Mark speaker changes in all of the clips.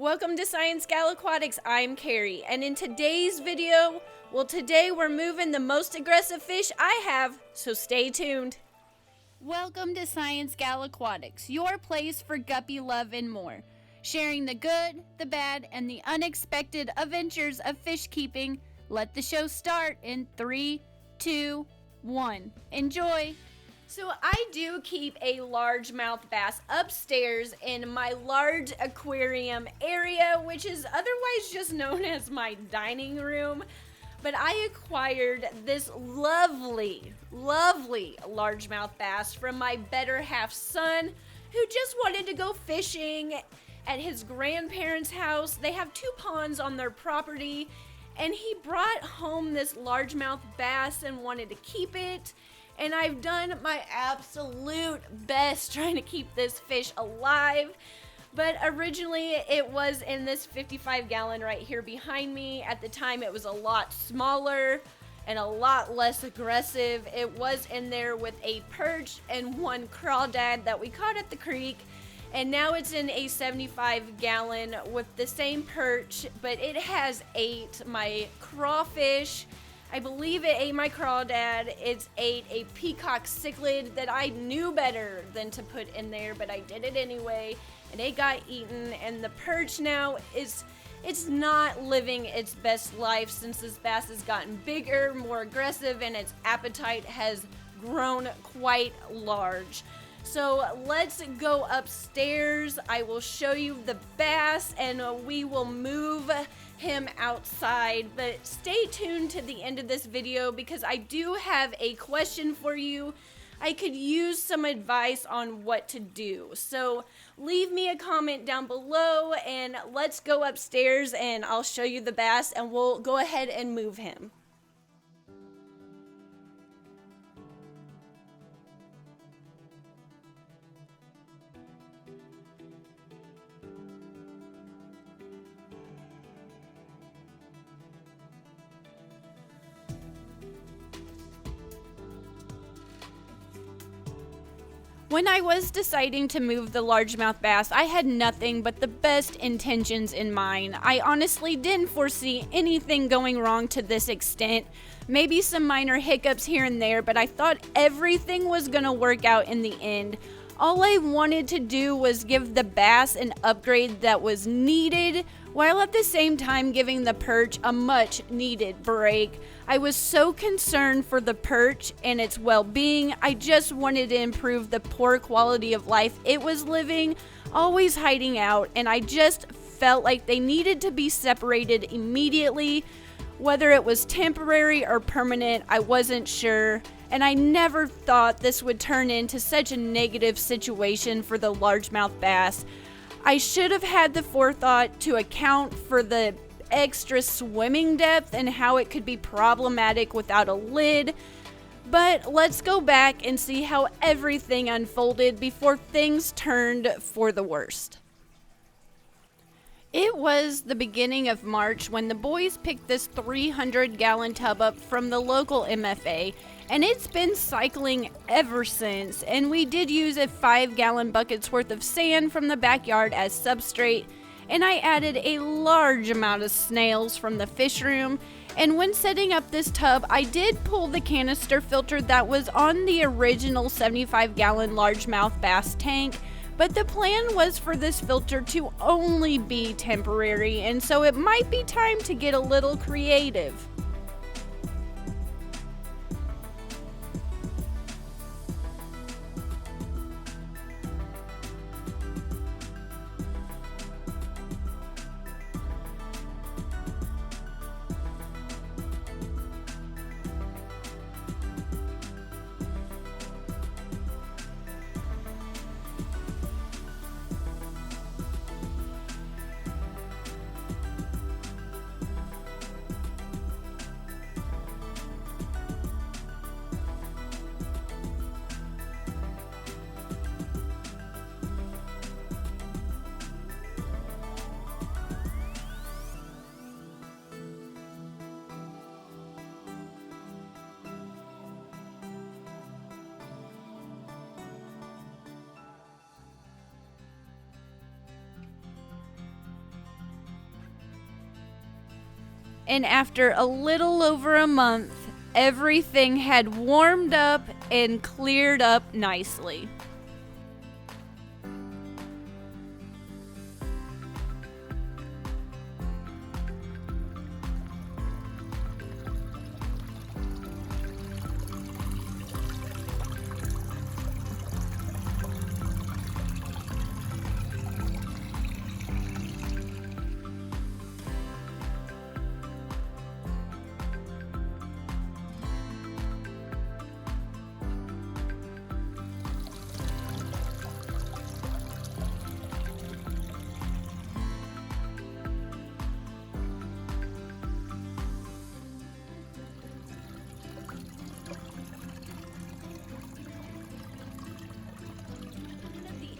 Speaker 1: Welcome to ScienceGal Aquatics. I'm Kerri, and in today's video, today we're moving the most aggressive fish I have, so stay tuned. Welcome to ScienceGal Aquatics, your place for guppy love and more, sharing the good, the bad, and the unexpected adventures of fish keeping. Let the show start in 3, 2, 1. Enjoy! So I do keep a largemouth bass upstairs in my large aquarium area, which is otherwise just known as my dining room. But I acquired this lovely largemouth bass from my better half son, who just wanted to go fishing at his grandparents' house. They have 2 ponds on their property, and he brought home this largemouth bass and wanted to keep it. And I've done my absolute best trying to keep this fish alive. But originally it was in this 55-gallon right here behind me. At the time it was a lot smaller and a lot less aggressive. It was in there with a perch and 1 crawdad that we caught at the creek. And now it's in a 75-gallon with the same perch, but it has ate my crawfish. I believe it ate my crawdad. It's ate a peacock cichlid that I knew better than to put in there, but I did it anyway, and it got eaten. And the perch now it's not living its best life since this bass has gotten bigger, more aggressive, and its appetite has grown quite large. So let's go upstairs. I will show you the bass and we will move him outside, but stay tuned to the end of this video because I do have a question for you. I could use some advice on what to do. So leave me a comment down below and let's go upstairs and I'll show you the bass and we'll go ahead and move him. When I was deciding to move the largemouth bass, I had nothing but the best intentions in mind. I honestly didn't foresee anything going wrong to this extent. Maybe some minor hiccups here and there, but I thought everything was gonna work out in the end. All I wanted to do was give the bass an upgrade that was needed, while at the same time giving the perch a much needed break. I was so concerned for the perch and its well-being. I just wanted to improve the poor quality of life it was living, always hiding out, and I just felt like they needed to be separated immediately. Whether it was temporary or permanent, I wasn't sure, and I never thought this would turn into such a negative situation for the largemouth bass. I should have had the forethought to account for the extra swimming depth and how it could be problematic without a lid. But let's go back and see how everything unfolded before things turned for the worst. It was the beginning of March when the boys picked this 300-gallon tub up from the local MFA, and it's been cycling ever since. And we did use a 5-gallon bucket's worth of sand from the backyard as substrate, and I added a large amount of snails from the fish room. And when setting up this tub, I did pull the canister filter that was on the original 75-gallon largemouth bass tank. But the plan was for this filter to only be temporary, and so it might be time to get a little creative. And after a little over a month, everything had warmed up and cleared up nicely.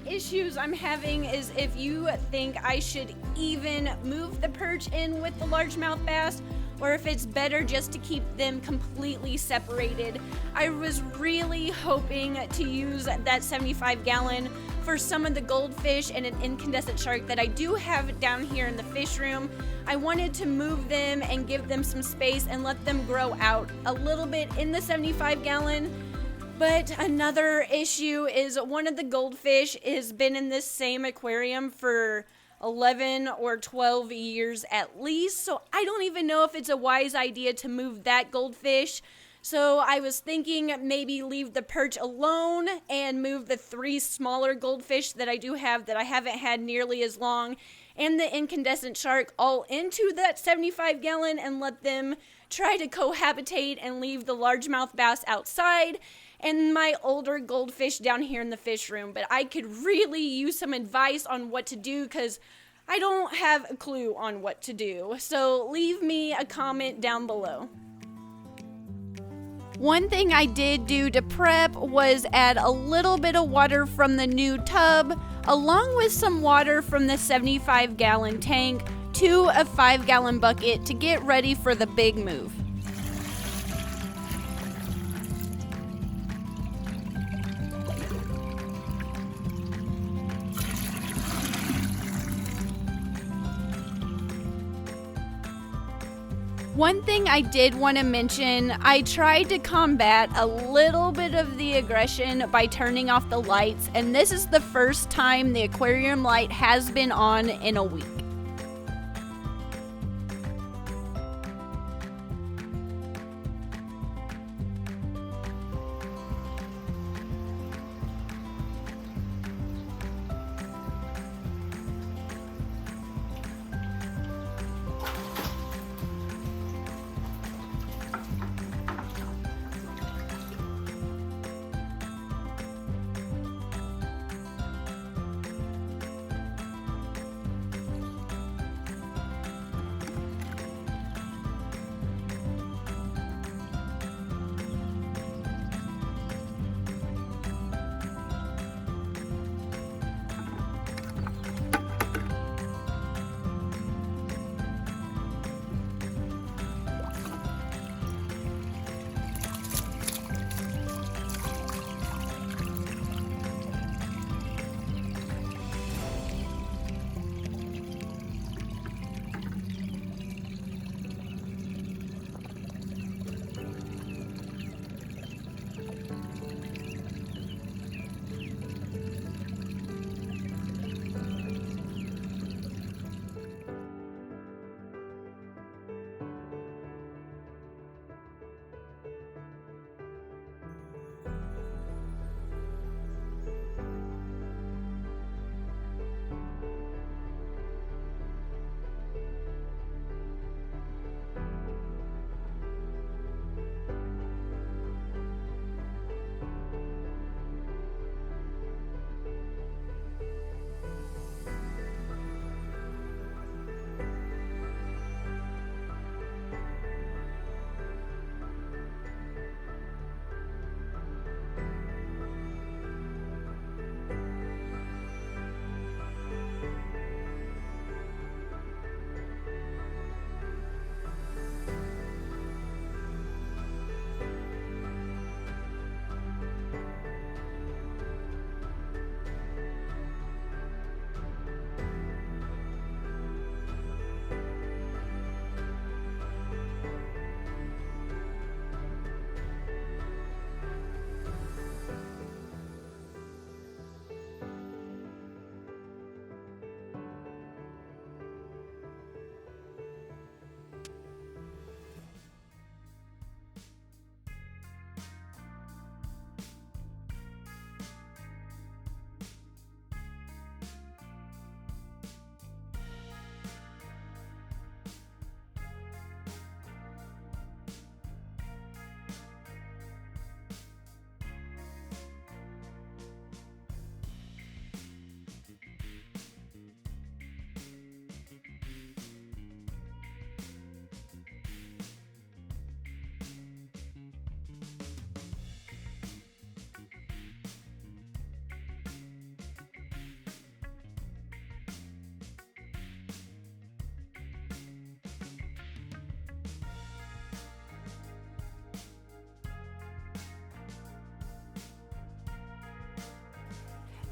Speaker 1: Issues I'm having is if you think I should even move the perch in with the largemouth bass, or if it's better just to keep them completely separated. I was really hoping to use that 75-gallon for some of the goldfish and an incandescent shark that I do have down here in the fish room. I wanted to move them and give them some space and let them grow out a little bit in the 75-gallon. But another issue is one of the goldfish has been in this same aquarium for 11 or 12 years at least. So I don't even know if it's a wise idea to move that goldfish. So I was thinking maybe leave the perch alone and move the 3 smaller goldfish that I do have that I haven't had nearly as long and the incandescent shark all into that 75-gallon and let them try to cohabitate and leave the largemouth bass outside and my older goldfish down here in the fish room. But I could really use some advice on what to do because I don't have a clue on what to do. So leave me a comment down below. One thing I did do to prep was add a little bit of water from the new tub along with some water from the 75-gallon tank to a 5-gallon bucket to get ready for the big move. One thing I did want to mention, I tried to combat a little bit of the aggression by turning off the lights, and this is the first time the aquarium light has been on in a week.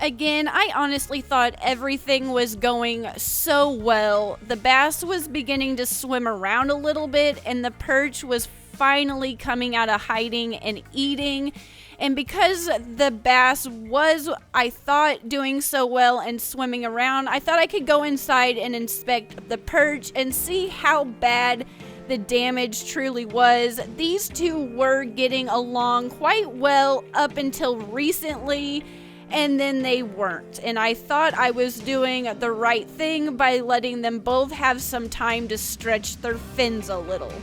Speaker 1: Again, I honestly thought everything was going so well. The bass was beginning to swim around a little bit, and the perch was finally coming out of hiding and eating. And because the bass was, I thought, doing so well and swimming around, I thought I could go inside and inspect the perch and see how bad the damage truly was. These two were getting along quite well up until recently, and then they weren't. And I thought I was doing the right thing by letting them both have some time to stretch their fins a little.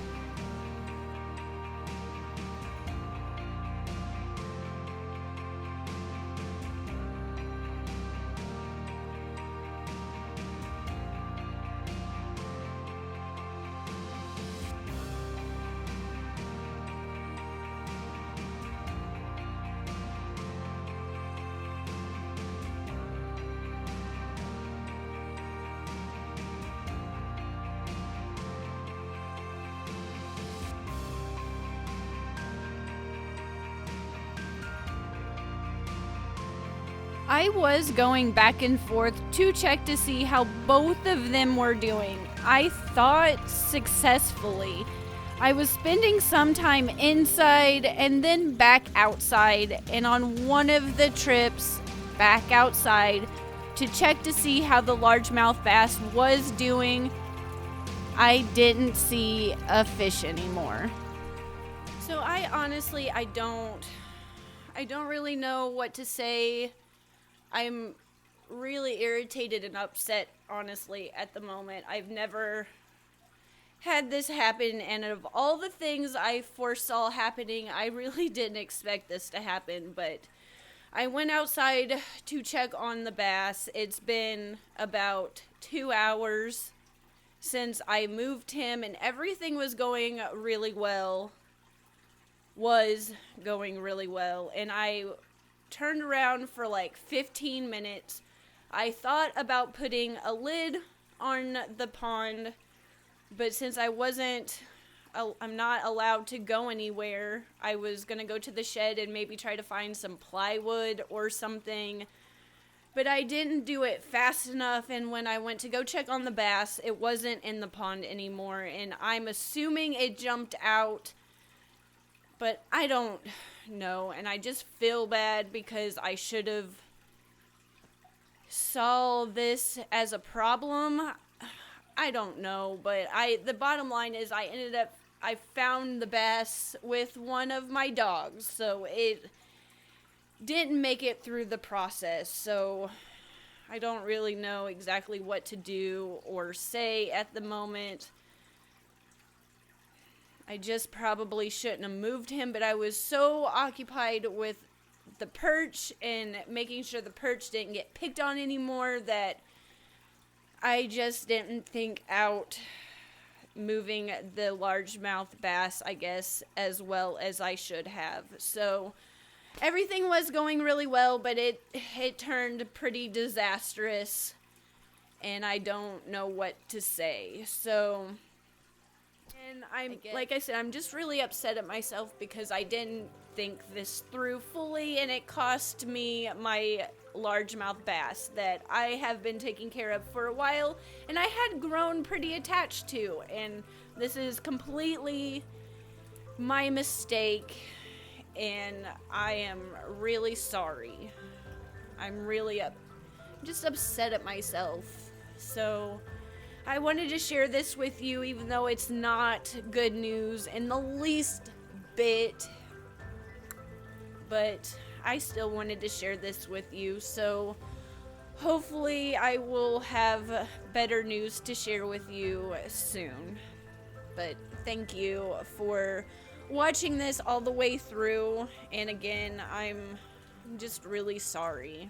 Speaker 1: I was going back and forth to check to see how both of them were doing. I thought successfully. I was spending some time inside and then back outside, and on one of the trips back outside to check to see how the largemouth bass was doing, I didn't see a fish anymore. So I honestly, I don't really know what to say. I'm really irritated and upset, honestly, at the moment. I've never had this happen, and of all the things I foresaw happening, I really didn't expect this to happen. But I went outside to check on the bass. It's been about 2 hours since I moved him, and everything was going really well. And I turned around for like 15 minutes. I thought about putting a lid on the pond, but since I'm not allowed to go anywhere, I was going to go to the shed and maybe try to find some plywood or something. But I didn't do it fast enough, and when I went to go check on the bass, it wasn't in the pond anymore, and I'm assuming it jumped out, but I don't know, and I just feel bad because I should have saw this as a problem. I don't know, but the bottom line is I found the bass with one of my dogs, so it didn't make it through the process, so I don't really know exactly what to do or say at the moment. I just probably shouldn't have moved him, but I was so occupied with the perch and making sure the perch didn't get picked on anymore that I just didn't think out moving the largemouth bass, I guess, as well as I should have. So everything was going really well, but it turned pretty disastrous, and I don't know what to say. So, and like I said, I'm just really upset at myself because I didn't think this through fully, and it cost me my largemouth bass that I have been taking care of for a while, and I had grown pretty attached to, and this is completely my mistake, and I am really sorry. I'm just upset at myself. So I wanted to share this with you, even though it's not good news in the least bit, but I still wanted to share this with you. So hopefully I will have better news to share with you soon. But thank you for watching this all the way through, and again, I'm just really sorry.